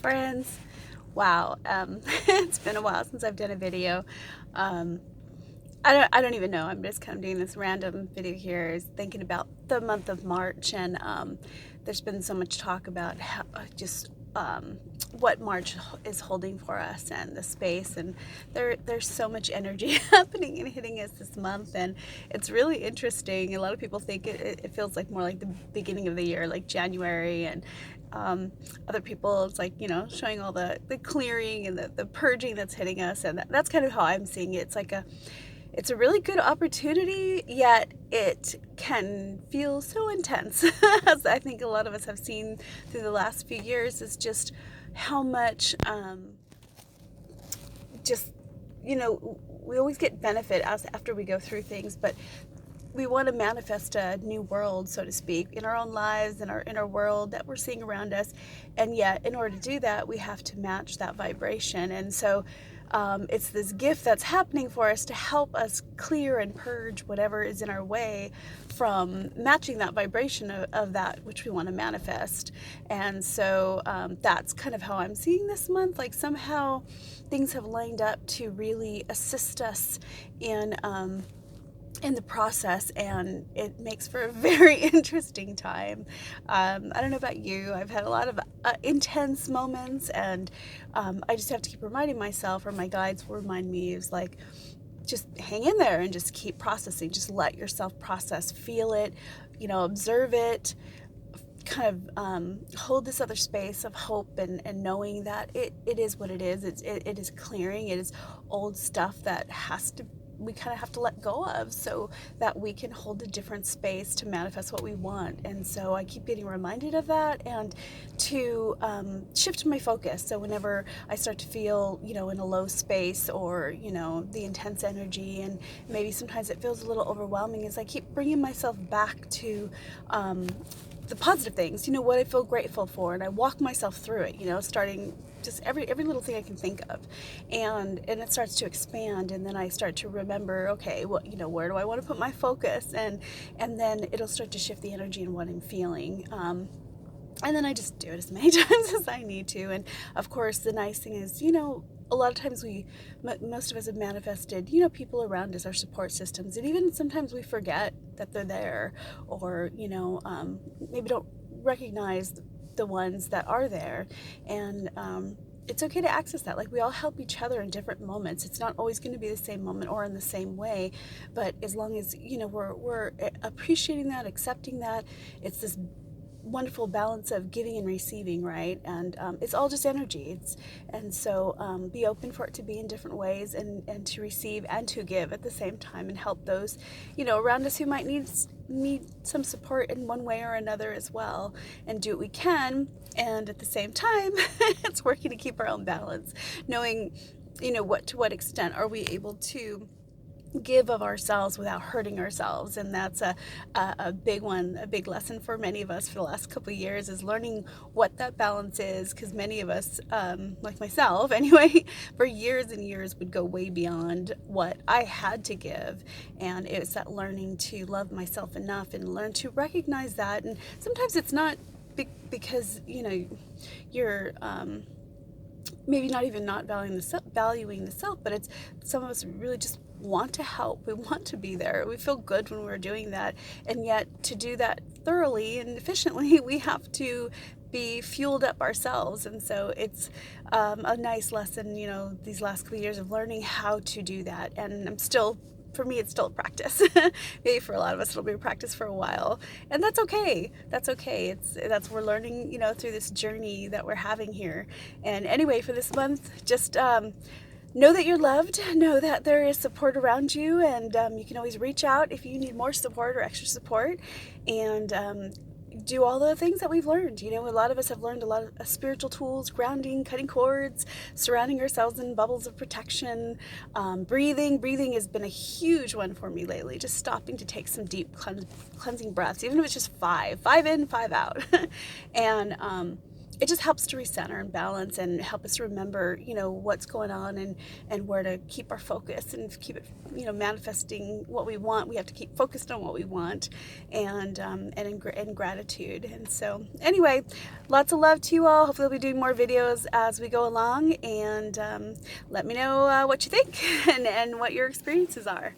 Friends. Wow, it's been a while since I've done a video. Um, I don't even know. I'm just kind of doing this random video here, is thinking about the month of March, and there's been so much talk about how, just what March is holding for us and the space, and there's so much energy happening and hitting us this month, and it's really interesting. A lot of people think it feels like more like the beginning of the year, like January, and other people, it's like, showing all the clearing and the purging that's hitting us, and that's kind of how I'm seeing it. It's a really good opportunity, yet it can feel so intense. As I think a lot of us have seen through the last few years, is just how much, just, we always get benefit after we go through things, but we want to manifest a new world, so to speak, in our own lives, in our world that we're seeing around us. And yet, in order to do that, we have to match that vibration. And so it's this gift that's happening for us to help us clear and purge whatever is in our way from matching that vibration of that which we want to manifest. And so that's kind of how I'm seeing this month. Like, somehow things have lined up to really assist us in the process, and it makes for a very interesting time. I don't know about you, I've had a lot of intense moments, and I just have to keep reminding myself, or my guides will remind me, is like, just hang in there and just keep processing. Just let yourself process, feel it, observe it, kind of hold this other space of hope, and knowing that it is what it is. It is clearing. It is old stuff that we kind of have to let go of, so that we can hold a different space to manifest what we want. And so I keep getting reminded of that, and to shift my focus. So whenever I start to feel, in a low space, or, the intense energy, and maybe sometimes it feels a little overwhelming, is I keep bringing myself back to the positive things, what I feel grateful for, and I walk myself through it, starting just every little thing I can think of, and it starts to expand, and then I start to remember, okay, well, where do I want to put my focus, and then it'll start to shift the energy in what I'm feeling. And then I just do it as many times as I need to. And of course, the nice thing is, a lot of times most of us have manifested, people around us, our support systems, and even sometimes we forget that they're there, or, maybe don't recognize the ones that are there. And it's okay to access that. Like, we all help each other in different moments. It's not always going to be the same moment or in the same way, but as long as, we're appreciating that, accepting that, it's this wonderful balance of giving and receiving, right? And it's all just energy. And so be open for it to be in different ways, and to receive and to give at the same time, and help those, around us who might need some support in one way or another as well, and do what we can. And at the same time, it's working to keep our own balance, knowing, to what extent are we able to give of ourselves without hurting ourselves. And that's a big one, a big lesson for many of us for the last couple of years, is learning what that balance is, because many of us, like myself anyway, for years and years would go way beyond what I had to give. And it's that learning to love myself enough, and learn to recognize that. And sometimes it's not because you're maybe not even not valuing the self, but it's, some of us really just want to help. We want to be there. We feel good when we're doing that. And yet, to do that thoroughly and efficiently, we have to be fueled up ourselves. And so it's a nice lesson, these last couple of years of learning how to do that. And for me, it's still a practice. Maybe for a lot of us, it'll be a practice for a while, and that's okay. That's okay. We're learning, through this journey that we're having here. And anyway, for this month, just know that you're loved. Know that there is support around you, and you can always reach out if you need more support or extra support. And do all the things that we've learned. A lot of us have learned a lot of spiritual tools: grounding, cutting cords, surrounding ourselves in bubbles of protection, breathing. Breathing has been a huge one for me lately. Just stopping to take some deep cleansing breaths, even if it's just five in, five out. And it just helps to recenter and balance and help us remember, what's going on, and where to keep our focus and keep it, manifesting what we want. We have to keep focused on what we want, and in gratitude. And so, anyway, lots of love to you all. Hopefully, we'll be doing more videos as we go along, and let me know what you think and what your experiences are.